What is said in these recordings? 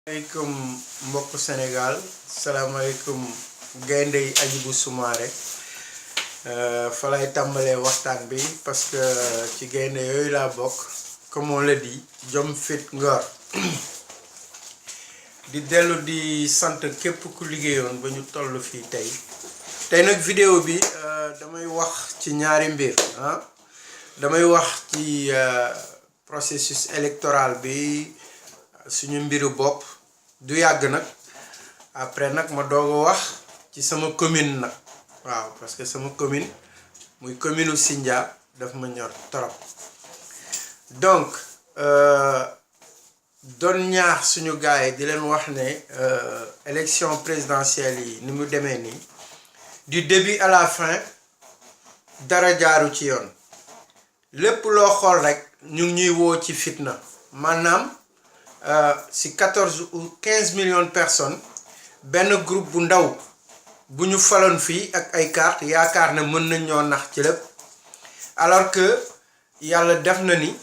Assalamualaikum mbokk Sénégal salaamaaleykum gaynde yi Hadjibou Soumaré fa lay tàmbalee waxtaan bi parce que ci gaynde yooyu laa bokk comme on le dit jom fit ngor di dellu di sant képp ku liggéeyoon ba ñu toll fii tey nag vidéo bi damay wax ci ñaari mbir damay wax ci processus électoral bi suñu mbiru bopp du yàgg nag après nag ma doog a wax ci sama commune nag waaw parce que sama commune muy commune u Sindia daf ma ñor trop donc doon ñaax suñu gars yi di leen wax ne élection présidentielle yi ni mu demee nii du début à la fin dara jaaru ci yoon lépp loo xool rek ñu ngi ñuy woo ci fitna maanaam si 14 ou 15 millions de personnes benn groupe bu ndaw bu ñu faloon fii ak ay carte yaakaar ne mën nañ ñoo nax ci lépp alors que yàlla def na ni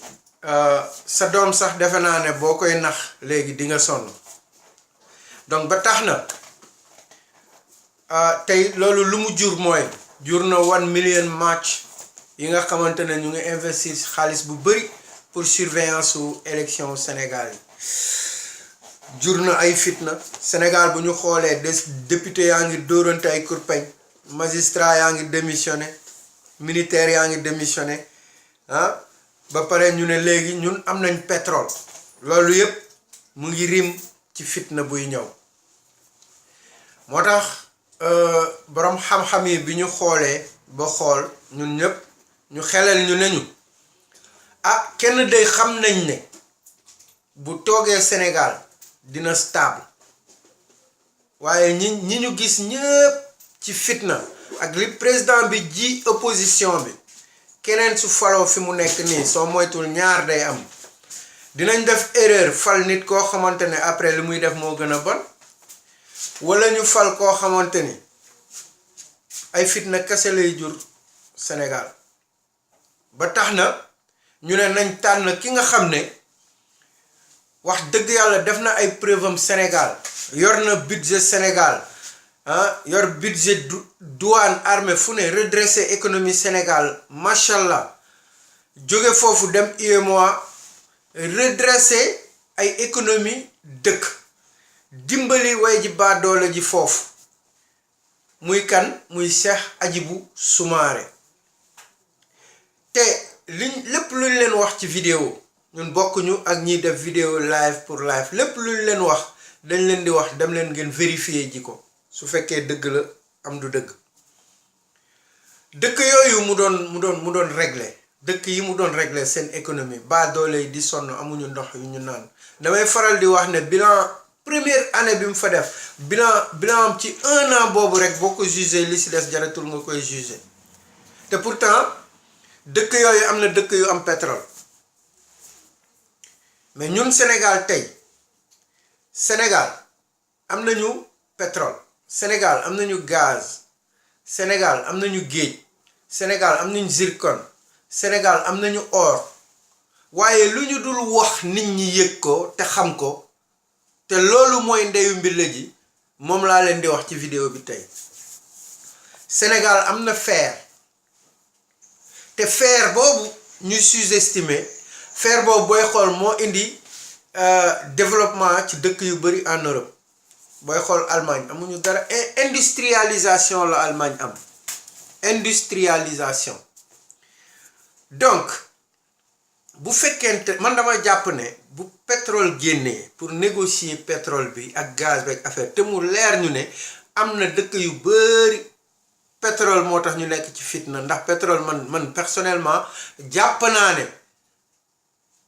sa doom sax defe naa ne boo koy nax léegi di nga sonn donc ba tax na tey loolu lu mu jur mooy jur na 1 million match yi nga xamante ne ñu ngi investir xaalis bu bëri pour surveillance su élection Sénégal yi jur na ay fitna Sénégal bu ñu xoolee député yaa ngi dóorante ay kurpeñ magistrat yaa ngi démissionné militaire yaa ngi démissionné ba pare ñu ne léegi ñun am nañ pétrole loolu yëpp mu ngi rim ci fitna buy ñëw moo tax borom xam-xam yi bi ñu xoolee ba xool ñun ñëpp ñu xelal ñu ne ñu kenn day xam nañ ne bu toogee Sénégal dina stable waaye ñi ñu gis ñëpp ci fitna ak li président bi ji opposition bi keneen su faloo fi mu nekk nii soo moytul ñaar day am dinañ def erreur fal nit koo xamante ne après li muy def moo gën a bon wala ñu fal koo xamante ni ay fitna kese lay jur Sénégal ba tax na ñu ne nañ tànn ki nga xam ne wax dëgg yàlla def na ay preuve am Sénégal yor na budget Sénégal yor budget douane armée fu ne redresser économie Sénégal macha allah jóge foofu dem UEMOA redresser ay économie dëkk dimbali way ji baa doole ji foofu muy kan muy Cheikh Hadjibou Soumaré te lépp luñ leen wax ci vidéo ñun bokkuñu ak ñiy def vidéo live pour live lépp luñ leen wax dañ leen di wax dem leen ngeen vérifier ji ko su fekkee dëgg la am du dëgg dëkk yooyu mu doon régler dëkk yi mu doon régler seen économie ba doole yi di sonn amuñu ndox yu ñu naan damay faral di wax ne bilan première année bi mu fa def bilan am ci 1 an boobu rek boo ko jugé li si des jaratul nga koy jugé te pourtant dëkk yooyu am na dëkk yu am pétrole mais ñun Sénégal tey Sénégal am nañu pétrole Sénégal am nañu gaz Sénégal am nañu géej Sénégal am nañu zircon Sénégal am nañu or waaye lu ñu dul wax nit ñi yëg ko te xam ko te loolu mooy ndeyu mbir ji moom laa leen di wax ci vidéo bi tey Sénégal am na fer te fer boobu ñuy sous-estimer fer boobu booy xool moo indi développement ci dëkk yu bari en Europe booy xool Allemagne amuñu dara industrialisation la Allemagne am industrialisation donc bu fekkente man dama jàpp ne bu pétrole génnee pour négocier pétrole bi ak gaz bi ak affaire te mu leer ñu ne am na dëkk yu bari pétrole moo tax ñu nekk ci fitna ndax pétrole man personnellement jàpp naa ne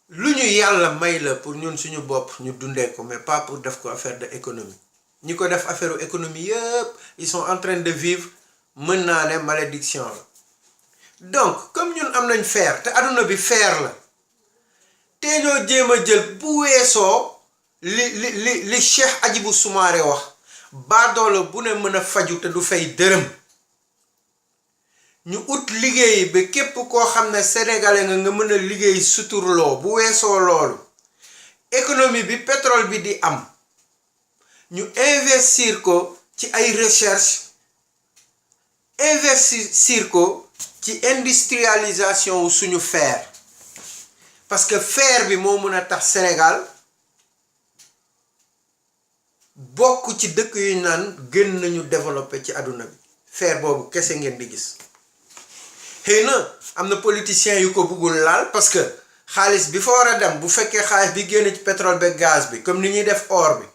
lu ñu yàlla may la pour ñun suñu bopp ñu dundee ko mais pas pour def ko affaire de économie ñi ko def affaire économie yëpp ils sont en train de vivre mën naa ne malédiction la donc comme ñun am nañ fer te àdduna bi fer la te ñoo jéem a jël bu weesoo li Cheikh Hadjibou Soumaré wax baadoolo bu ne mën a faju te du fay dërëm ñu ut liggéey ba képp koo xam ne sénégalais nga mën a liggéey suturloo bu weesoo loolu économie bi pétrole bi di am ñu investir ko ci ay recherche investir ko ci industrialisation wu suñu fer parce que fer bi moo mën a tax Sénégal bokk ci dëkk yu naan gën nañu développé ci àdduna bi fer boobu kese ngeen di gis xëy na am na politiciens yu ko bëggul laal parce que xaalis bi fa war a dem bu fekkee xaalis bi génn ci pétrole beeg gaz bi comme ni ñuy def or bi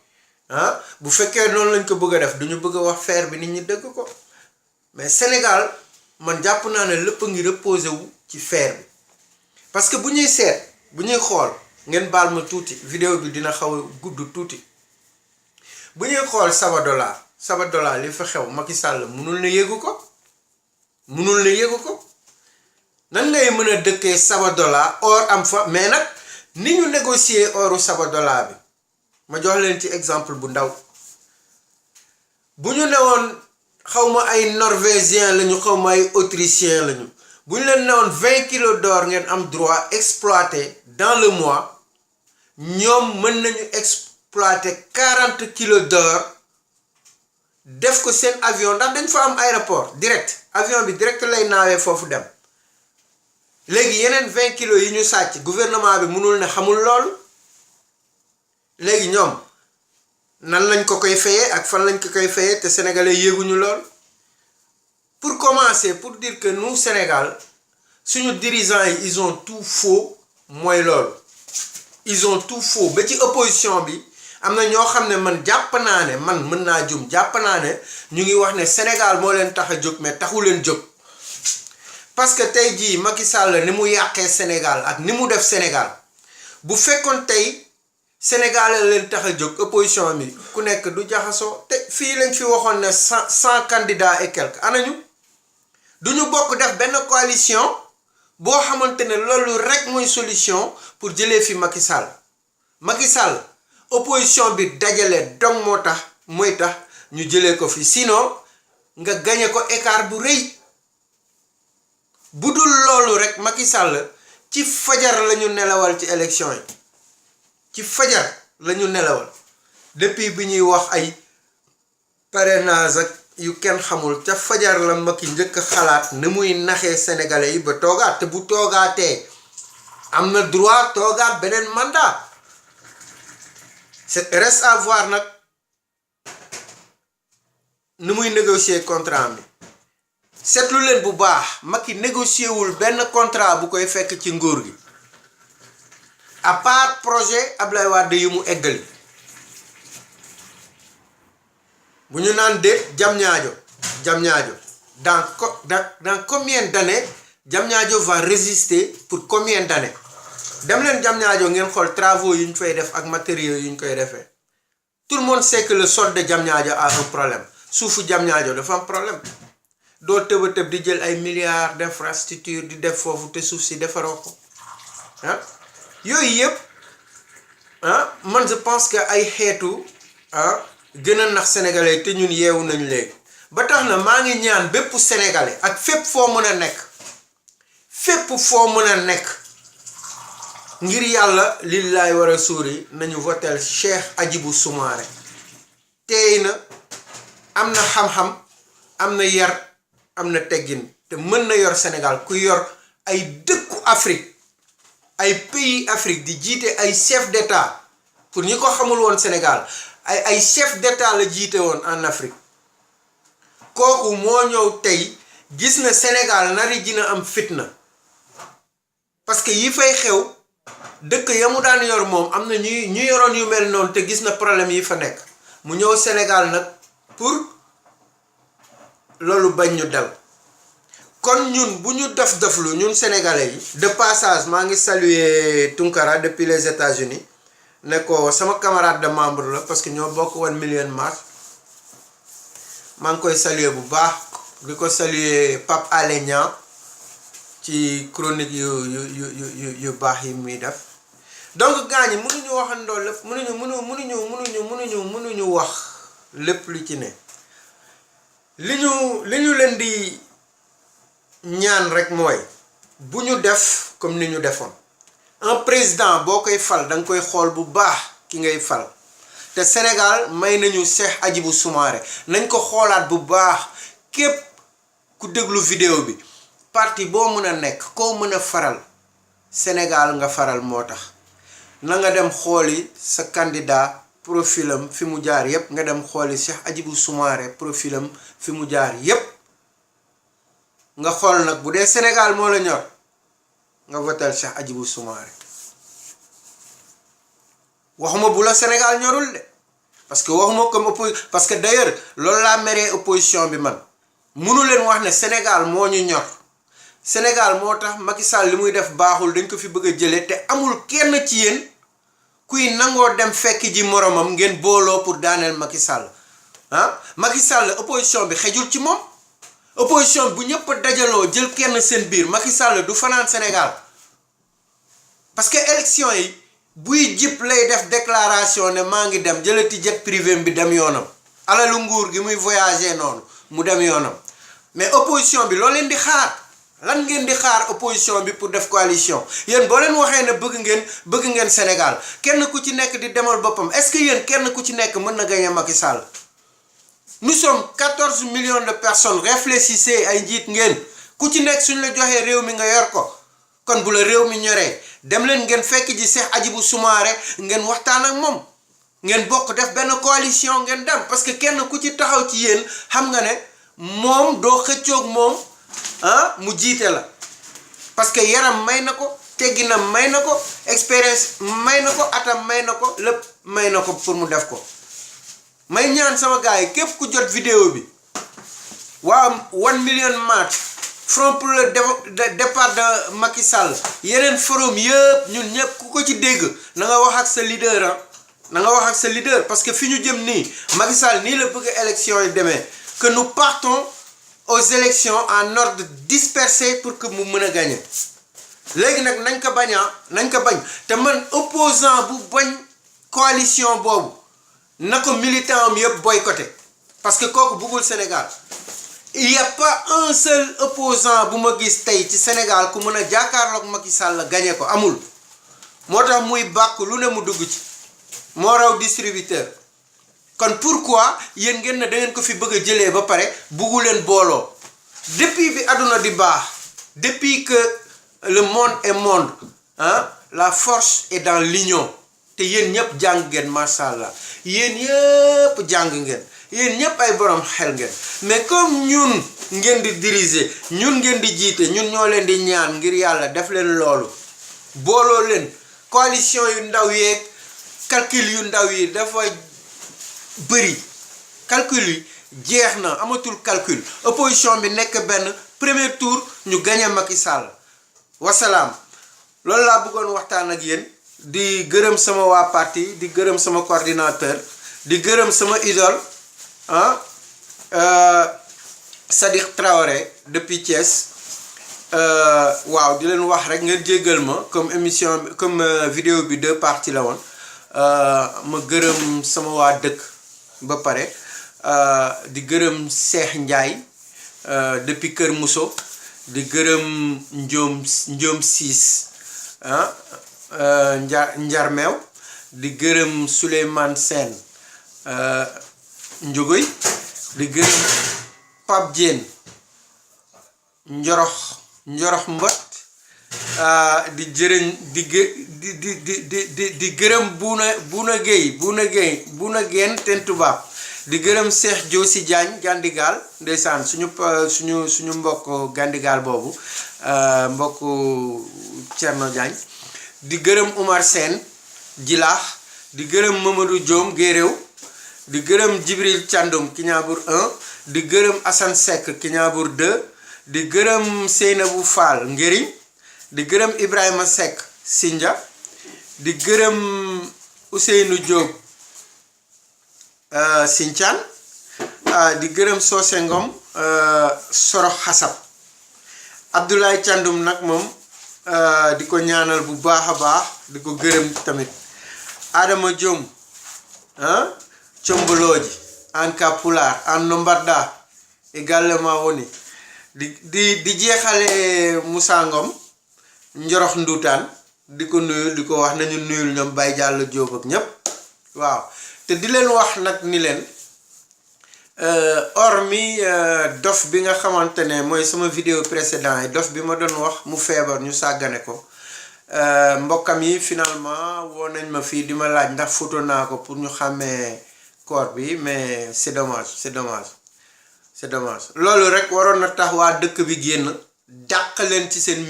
ah bu fekkee noonu lañ ko bëgg a def duñu bëgg a wax fer bi nit ñi dëgg ko mais Sénégal man jàpp naa ne lépp ngi reposé wu ci fer bi parce que bu ñuy seet bu ñuy xool ngeen baal ma tuuti vidéo bi dina xaw a gudd tuuti bu ñuy xool Sabodala li fa xew Macky Sall mënul na yëgu ko nan ngay mën a dëkkee Sabodala or am fa mais nag ni ñu négocier oru Sabodala bi ma jox leen ci exemple bu ndaw bu ñu newoon xawma ay norvégien lañu xawma ay autrichien lañu bu ñu leen newoon 20 kilos d'or ngeen am droit exploiter dans le mois ñoom mën nañu exploiter 40 kilos d'or def ko seen avion ndax dañ fa am aéroport direct avion bi direct lay naawee foofu dem léegi yeneen 20 kilos yi ñu sàcc gouvernement bi mënul ne xamul loolu léegi ñoom nan lañ ko koy fayee ak fan lañ ko koy fayee te sénégalais yéeguñu lool pour commencer pour dire que nous Sénégal suñu dirigeants yi ils ont tout faux mooy loolu ils ont tout faux ba ci opposition bi am na ñoo xam ne man jàpp naa ne man mën naa jum jàpp naa ne ñu ngi wax ne Sénégal moo leen tax a jóg mais taxu leen jóg parce que tey jii Macky Sall ni mu yàqee Sénégal ak ni mu def Sénégal bu fekkoon tey Sénégal leen tax a jóg opposition bi ku nekk du jaxasoo te fii lañ fi waxoon ne 100 candidats et quelques anañu du ñu bokk def benn coalition boo xamante ne loolu rek mooy solution pour jëlee fi Macky Sall opposition bi dajale dong moo tax mooy tax ñu jëlee ko fi sinon nga gañe ko écart bu rëy bu dul loolu rek Macky Sall ci fajar lañu nelawal ci élection yi ci fajar lañu nelawal depuis bi ñuy wax ay parrainage ak yu kenn xamul ca fajar la Macky njëkk xalaat ni muy naxee sénégalais yi ba toogaat te bu toogaatee am na droit toogaat beneen mandat c'est reste à voir nag ni muy négocier contrat bi seetlu leen bu baax Macky négocier wul benn contrat bu koy fekk ci nguur gi à part projet Ablaye Wade yi mu eggali bu ñu naan déet Diamniadio dans combien d'années Diamniadio va résister pour combien d'années dem leen Diamniadio ngeen xool travaux yu ñu fay def ak matériaux yu ñu koy defee tout le monde sait que le sol de Diamniadio a un problème suufu Diamniadio dafa am problème doo tëba tëb di jël ay milliards d'infrastructures di def foofu te suuf si defaroo ko ah yooyu yëpp man je pense que ay xeetu gën a nax sénégalais te ñun yeewu nañ léegi ba tax na maa ngi ñaan bépp sénégalais ak fépp foo mën a nekk ngir yàlla lillaay war a suuri nañu votel Cheikh Hadjibou Soumaré teey na am na xam-xam am na yar am na teggin te mën na yor Sénégal ku yor ay dëkku Afrique ay pays Afrique di jiite ay chef d'état pour ñi ko xamul woon Sénégal ay chef d'état la jiite woon en Afrique kooku moo ñëw tey gis na Sénégal nari dina am fitna parce que yi fay xew dëkk ya mu daan yor moom am na ñu yoroon yu mel noonu te gis na problème yi fa nekk mu ñëw Sénégal nag pour loolu bañ ñu dal kon ñun bu ñu def-deflu ñun sénégalais yi de passage maa ngi saluer Tunkara depuis les États-Unis ne ko sama camarade de membre la parce que ñoo bokk 1 million marche maa ngi koy saluer bu baax di ko saluer Pape Alé Niang ci chronique yu baax yi muy def donc gars ñi mënuñu waxandoo lépp mënuñu wax lépp lu ci ne li ñu leen di ñaan rek mooy bu ñu def comme ni ñu defoon un président boo koy fal da nga koy xool bu baax ki ngay fal te Sénégal may nañu Cheikh Hadjibou Soumaré nañ ko xoolaat bu baax. képp ku déglu vidéo bi parti boo mën a nekk koo mën a faral Sénégal nga faral moo tax na nga dem xooli sa candidat profilam fi mu jaar yépp nga dem xooli Cheikh Hadjibou Soumaré profilam fi mu jaar yépp nga xool nag bu dee Sénégal moo la ñor nga votel Cheikh Hadjibou Soumaré waxuma bu la Sénégal ñorul de parce que waxuma comme parce que d'ailleurs loolu laa meree opposition bi man mënu leen wax ne Sénégal moo ñu ñor Sénégal moo tax Macky Sall li muy def baaxul dañ ko fi bëgg a jëlee te amul kenn ci yéen kuy nangoo dem fekk ji moromam ngeen booloo pour daaneel Macky Sall ah Macky Sall opposition bi xejul ci moom opposition bu ñëpp dajaloo jël kenn seen biir Macky Sall du fanaan Sénégal parce que élection yi buy jip lay def déclaration ne maa ngi dem jëlati jet privé bi dem yoonam alalu nguur gi muy voyager noonu mu dem yoonam mais opposition bi loo leen di xaar lan ngeen di xaar opposition bi pour def coalition yéen boo leen waxee ne bëgg ngeen Sénégal kenn ku ci nekk di demal boppam est-ce que yéen kenn ku ci nekk mën na gagner Macky Sall nous sommes 14 millions de personnes réfléchissez ay njiit ngeen ku ci nekk suñ la joxee réew mi nga yor ko kon bu la réew mi ñoree dem leen ngeen fekk ji Cheikh Hadjibou Soumaré ngeen waxtaan ak moom ngeen bokk def benn coalition ngeen dem parce que kenn ku ci taxaw ci yéen xam nga ne moom doo xëccoog moom mu jiite la parce que yaram may na ko tegginam may na ko expérience may na ko atam may na ko lépp may na ko pour mu def ko may ñaan sama gars yi képp ku jot vidéo bi waa 1 million march front pour le départ de Macky Sall yeneen forum yëpp ñun ñëpp ku ko ci dégg na nga wax ak sa leader na nga wax ak sa leader parce que fi ñu jëm nii Macky Sall nii la bëgg élection yi demee que nous partons aux élections en ordre dispersé pour que mu mën a gagner léegi nag nañ ko bañ te man opposant bu bañ coalition boobu na ko militant am yëpp boycotté parce que kooku bëggul Sénégal il y a pas un seul opposant bu ma gis tey ci Sénégal ku mën a jàkkaarloog Macky Sall gagné ko amul moo tax muy bàkk lu ne mu dugg ci moo raw distributeur kon pourquoi yéen ngeen ne da ngeen ko fi bëgg a jëlee ba pare buggu leen booloo depuis bi àdduna di baax depuis que le monde est monde la force est dans l'union te yéen ñëpp jàng ngeen macha allah yéen ñëpp jàng ngeen yéen ñëpp ay borom xel ngeen mais comme ñun ngeen di diriger ñun ngeen di jiite ñun ñoo leen di ñaan ngir yàlla def leen loolu booloo leen coalition yu ndaw yeeg calcul yu ndaw yi dafa bëri calcul yi jeex na amatul calcul opposition bi nekk benn premier tour ñu gagné Macky Sall wasalaam loolu laa bëggoon waxtaan ak yéen di gërëm sama waa parti di gërëm sama coordinateur di gërëm sama idole Sadiq Traoré depuis Thiès waaw di leen wax rek ngeen jéggal ma comme émission comme vidéo bi 2 parties la woon ma gërëm sama waa dëkk ba pare di gërëm Cheikh Ndiaye depuis Kër Mousso di gërëm Ndiom Siis Njarmeew di gërëm Souleymane Sène Njogoy di gërëm Pape Diène Njorox Mbot di jërëñ di gërëm Bouna Gueye ten tubaab di gërëm Cheikh Diossi Diagne Gandigal ndeysaan suñu mbokk Gandigal boobu mbokk Thierno Diagne di gërëm Oumar Sène Djilaax di gërëm Mamadou Diom Guéréw di gërëm Djibril Thiandoum Kignaabour 1 di gërëm Assane Seck Kignaabour 2 di gërëm Seynabou Fall Ngériñ di gërëm Ibrahima Seck Sindia di gërëm Ousseynou Diop Sinthiane di gërëm Socé Ngom Sorox Xasab Abdoulaye Thiandoum nag moom di ko ñaanal bu baax a baax di ko gërëm tamit Adama Diom Combolooji en Kapulaar en Nombarda également woni di jeexale Moussa Ngom Njorox Nduutaan di ko nuyul di ko wax nañu nuyul ñoom Baye Diallo Diop ak ñépp waaw te di leen wax nag ni leen hormis dof bi nga xamante ne mooy sama vidéo précédent yi dof bi ma doon wax mu feebar ñu sàggane ko mbokkam yi finalement woo nañ ma fii di ma laaj ndax photo naa ko pour ñu xàmmee corps bi mais c'est dommage c'est dommage loolu rek waroon na tax waa dëkk bi génn dàq leen ci seen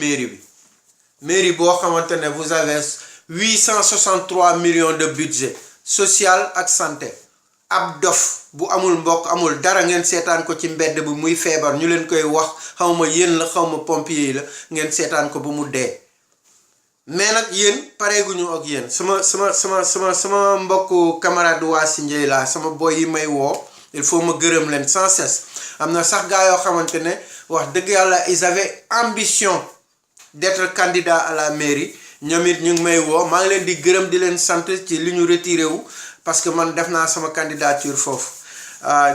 mairie boo xamante ne vous avez 863 millions de budget social ak santé ab dof bu amul mbokk amul dara ngeen seetaan ko ci mbedd bi muy feebar ñu leen koy wax xawma yéen la xawma pompier yi la ngeen seetaan ko ba mu dee mais nag yéen pareeguñu ak yéen sama mbokku camarade waa Sindiély la sama boy yi may woo il faut ma gërëm leen sans cesse am na sax gaa yoo xamante ne wax dëgg yàlla ils avaient ambition d'être candidat à la mairie ñoom it ñu ngi may woo maa ngi leen di gërëm di leen sant ci li ñu retiré wu parce que man def naa sama candidature foofu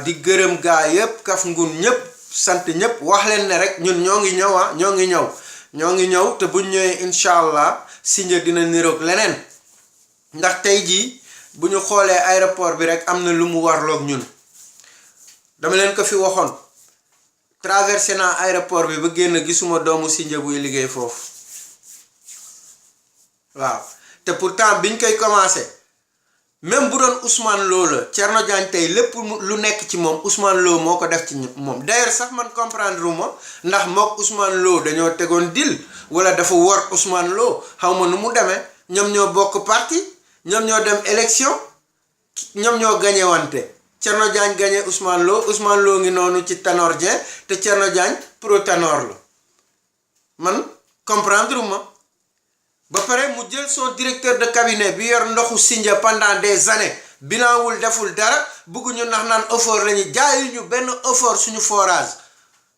di gërëm gaa yëpp kaf ngun ñëpp sant ñëpp wax leen ne rek ñun ñoo ngi ñëw te buñ ñëwee incha allah Sindia dina niroog leneen ndax tey jii bu ñu xoolee aéroport bi rek am na lu mu warloog ñun dama leen ko fi waxoon traversé naa aéroport bi ba génn gisuma doomu Sindia buy liggéey foofu waaw te pourtant biñ koy commencé même bu doon Ousmane Lo la Thierno Diagne tey lépp lu nekk ci moom Ousmane Lo moo ko def ci moom d'ailleurs sax man comprendre uma ndax mook Ousmane Lo dañoo tegoon deal wala dafa wor Ousmane Lo xaw ma nu mu demee ñoom ñoo bokk parti ñoom ñoo dem élection ñoom ñoo gañe wante Thierno Diagne gañe Ousmane Lo ngi noonu ci Tanor Dieng te Thierno Diagne pro Tanor la man comprendre uma ba pare mu jël son directeur de cabinet bi yor ndoxu Sindia pendant des années bilan wul deful dara bëgguñu nax naan effort lañu jaayu ñu benn effort suñu forage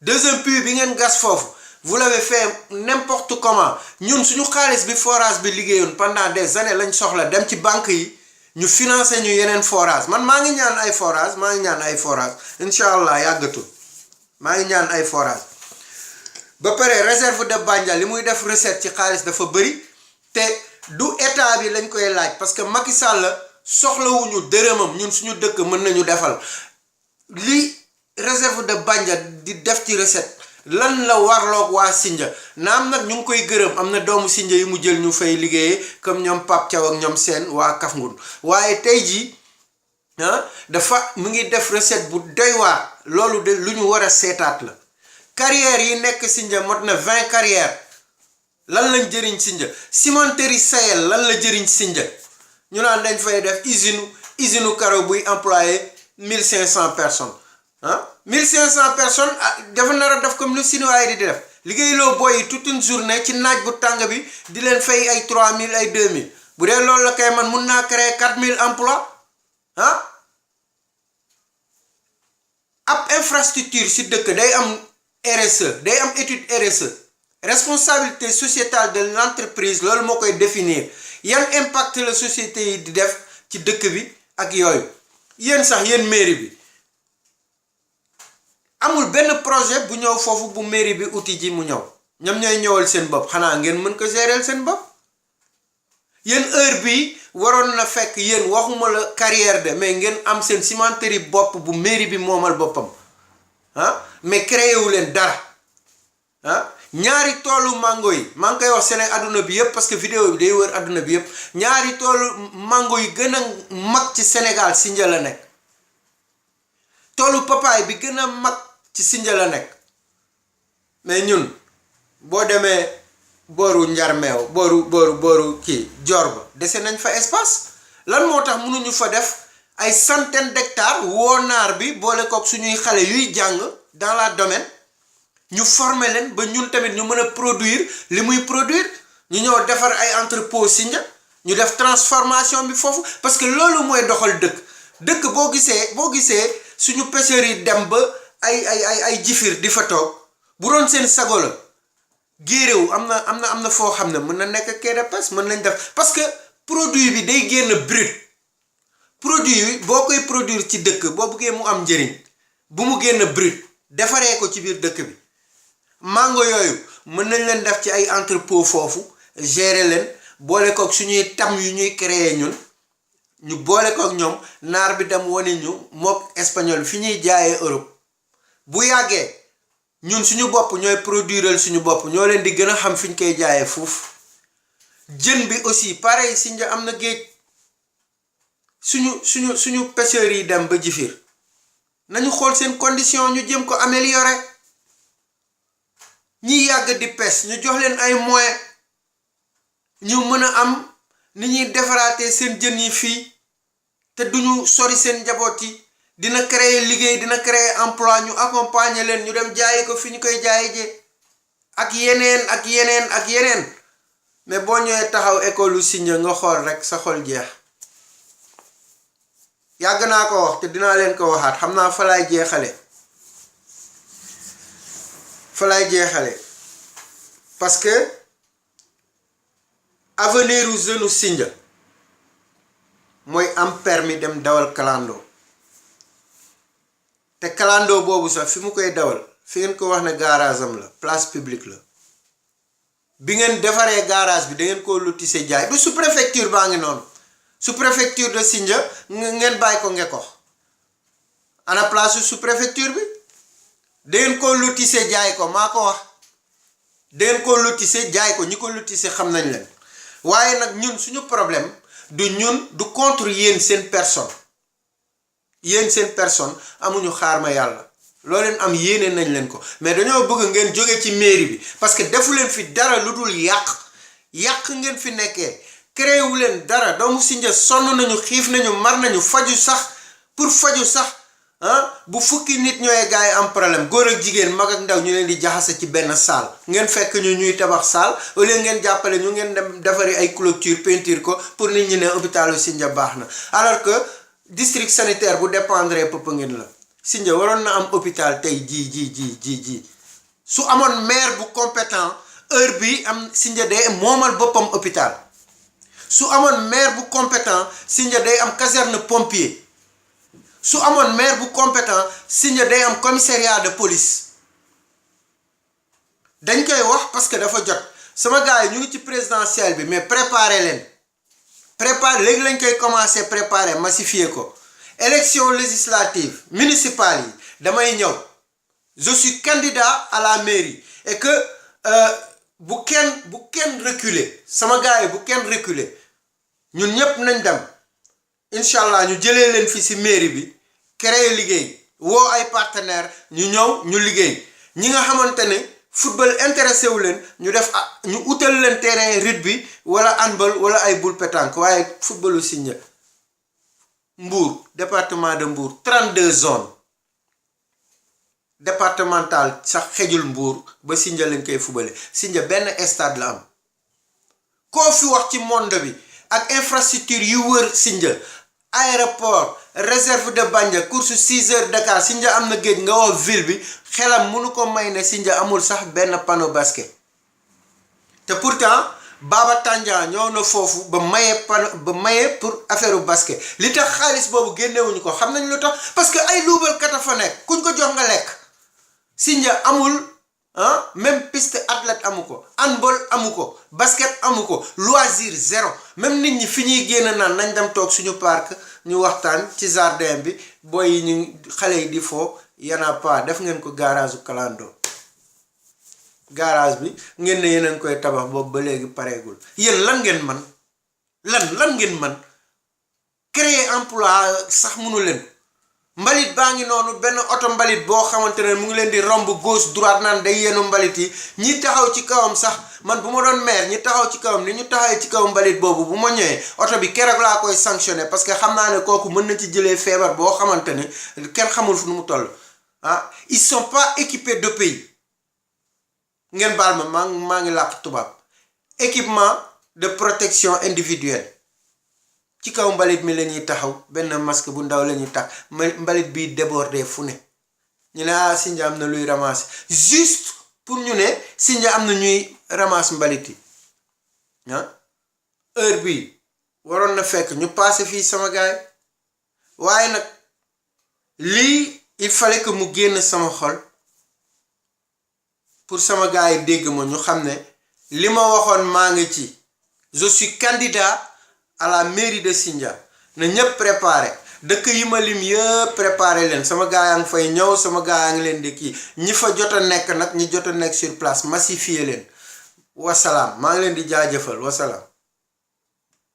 deuxième puits bi ngeen gas foofu vous l'avez fait n'importe comment ñun suñu xaalis bi forage bi liggéeyoon pendant des années lañ soxla dem ci banque yi ñu financer ñu yeneen forage man maa ngi ñaan ay forage incha allah yàggatul maa ngi ñaan ay forage ba pare réserve de Bandia li muy def recette ci xaalis dafa bëri te du état bi lañ koy laaj parce que Macky Sall soxlawuñu dërëmam ñun suñu dëkk mën nañu defal li réserve de Bandia di def ci recette lan la warloog waa Sindia naam nag ñu ngi koy gërëm am na doomu Sindia yi mu jël ñu fay liggéeyee comme ñoom Pape Thiaw ak ñoom seen waa Kafngoun waaye tey jii dafa mu ngi def recette bu doy waar loolu de lu ñu war a seetaat la carrière yi nekk Sindia mot na 20 carrière lan lañ jëriñ Sindia cimenterie Sahel lan la jëriñ Sindia ñu naan dañ fay def usine karo buy employé 1500 personnes 1500 personnes dafa nar a def comme lu Sinoa yi di def liggéey loo boy yi toute une journée ci naaj bu tàng bi di leen fay ay 3000 ay 2000 bu dee loolu la kay man mun naa créer 4000 emplois ab infrastructure si dëkk day am RSE day am étude RSE responsabilité sociétale de l'entreprise loolu moo koy définir yan impact la société yi di def ci dëkk bi ak yooyu yéen mairie bi amul benn projet bu ñëw foofu bu mairie bi outil ji mu ñëw ñoom ñooy ñëwal seen bopp xanaa ngeen mën ko gérer seen bopp yéen heure bi waroon na fekk yéen waxuma la carrière de mais ngeen am seen cimenterie bopp bu mairie bi moomal boppam mais créé wu leen dara ñaari toolu mango yi maa ngi koy wax seen adduna bi yëpp parce que vidéo bi day wër adduna bi yëpp ñaari toolu mango yi gën a mag ci Sénégal Sindia la nekk toolu papaay bi gën a mag ci Sindia la nekk mais ñun boo demee booru Njarmeew booru kii Dior ba dese nañ fa espace lan moo tax mënuñu fa def ay centaine d'hectares woo naar bi boole kook suñuy xale yuy jàng dans la domaine ñu former leen ba ñun tamit ñu mën a produire li muy produire ñu ñëw defar ay entrepôt Sindia ñu def transformation bi foofu parce que loolu mooy doxal dëkk boo gisee suñu pêcheurs yi dem ba ay jifir di fa toog bu doon seen sago la géeréw am na foo xam ne mën na nekk quai de pêche mën nañ def parce que produit bi day génn brut produit yi boo koy produire ci dëkk boo buggee mu am njëriñ bu mu génn brut defaree ko ci biir dëkk bi mango yooyu mën nañ leen def ci ay entrepôt foofu gérer leen boole kook suñuy tam yu ñuy créer ñun ñu boole ko ak ñoom naar bi dem wane ñu mook espagnol fi ñuy jaayee Europe bu yàggee ñun suñu bopp ñooy produiral suñu bopp ñoo leen di gën a xam fi ñu koy jaayee fuuf jën bi aussi pareil Sindia am na géej suñu pêcheurs yi dem ba Jifir nañu xool seen condition ñu jëm ko améliorer ñi yàgg di pêche ñu jox leen ay moyens ñu mën a am ni ñuy defaraatee seen jën yi fii te duñu sori seen njaboot yi dina créer liggéey dina créer emploi ñu accompagner leen ñu dem jaayi ko fi ñu koy jaayi je ak yeneen mais boo ñëwee taxaw école Sindia nga xool rek sa xol jeex yàgg naa ko wax te dinaa leen ko waxaat xam naa fa laay jeexale parce que avenir u jeune Sindia mooy am permis dem dawal kalando te kalando boobu sax fi mu koy dawal fi ngeen ko wax ne garage am la place publique la bi ngeen defaree garage bi da ngeen koo lotissé jaay du sous préfecture baa ngi noonu sous préfecture de Sindia ngeen bàyyi ko Ngeko ana place sous préfecture bi da ngeen koo lotissé jaay ko maa ko wax da ngeen koo lotissé jaay ko ñi ko lotissé xam nañ leen waaye nag ñun suñu problème du contre yéen seen personne amuñu xaar ma yàlla loo leen am yéene nañ leen ko mais dañoo bëgg ngeen jóge ci mairie bi parce que defu leen fi dara lu dul yàq ngeen fi nekkee créé wu leen dara doomu Sindia sonn nañu xiif nañu mar nañu faju sax bu fukki nit ñooy gars yi am problème góor ak jigéen mag ak ndaw ñu leen di jaxase ci benn salle ngeen fekk ñu ñuy tabax salle au lieu ngeen jàppale ñu ngeen dem defari ay clôture peinture ko pour nit ñi ne hôpitalu Sindia baax na alors que district sanitaire bu dépendre Popenguine la Sindia waroon na am hôpital tey ji su amoon maire bu compétent heure bi am Sindia day moomal boppam hôpital su amoon maire bu compétent Sindia day am caserne pompier su amoon maire bu compétent Sindia day am commissariat de police dañ koy wax parce que dafa jot sama gars yi ñu ngi ci présidentielle bi mais préparer léegi lañ koy commencer préparer massifier ko élection législative municipale yi damay ñëw je suis candidat à la mairie et que bu kenn reculer sama gars yi bu kenn reculer ñun ñëpp nañ dem incha allah ñu jëlee leen fi ci mairie bi créer liggéey woo ay partenaires ñu ñëw ñu liggéey ñi nga xamante ne football intéressé wu leen ñu utal leen terrain rugby wala handball wala ay boule pétanque waaye footballu Sindia Mbour département de Mbour 32 zones départemental sax xejul Mbour ba Sindia lañ koy footballé Sindia benn stade la am koo fi wax ci monde bi ak infrastructure yu wër Sindia aéroport réserve de Bandia course 6 heures Dakar Sindia am na géej nga wax ville bi xelam mënu ko may ne Sindia amul sax benn panneau basket te pourtant Baba Tandian ñëw na foofu ba maye pour affaire basket li tax xaalis boobu génnewuñu ko xam nañ lu tax parce que ay luubalkat a fa nekk kuñ ko jox nga lekk Sindia amul même piste athlète amu ko handball amu ko basket amu ko loisir zéro même nit ñi fi ñuy génn naan nañ dem toog suñu parc ñu waxtaan ci jardin bi booy yi ñu xale yi di foo yana pas def ngeen ko garage kalando garage bi ngeen ne yeneen koy tabax boobu ba léegi pareegul yéen lan ngeen man lan ngeen man créer emploi sax mënu leen mbalit baa ngi noonu benn oto mbalit boo xamante ne mu ngi leen di romb gauche droite naan day yenu mbalit yi ñi taxaw ci kawam sax man bu ma doon maire ñi taxaw ci kawam ni ñu taxawee ci kaw mbalit boobu bu ma ñëwee oto bi keroog laa koy sanctionné parce que xam naa ne kooku mën na ci jëlee feebar boo xamante ne kenn xamul fu nu mu toll ils sont pas équipés de pays ngeen baal ma maa ngi làkk tubaab équipement de protection individuelle ci kaw mbalit mi la ñuy taxaw benn masque bu ndaw la ñuy tax mbalit bi débordé fu ne ñu ne Sindia am na luy ramasser juste pour ñu ne Sindia am na ñuy ramasser mbalit yi heure bi waroon na fekk ñu passé fii sama gaay waaye nag lii il fallait que mu génn sama xol pour sama gaay yi dégg ma ñu xam ne li ma waxoon maa ngi ci je suis candidat à la mairie de Sindia na ñëpp préparé dëkk yi ma lim yëpp préparé leen sama gaa yaa ngi fay ñëw sama gaa yaa ngi leen di kii ñi fa jot a nekk nag ñi jot a nekk sur place massifier leen wasalaam maa ngi leen di jaajëfal wasalaam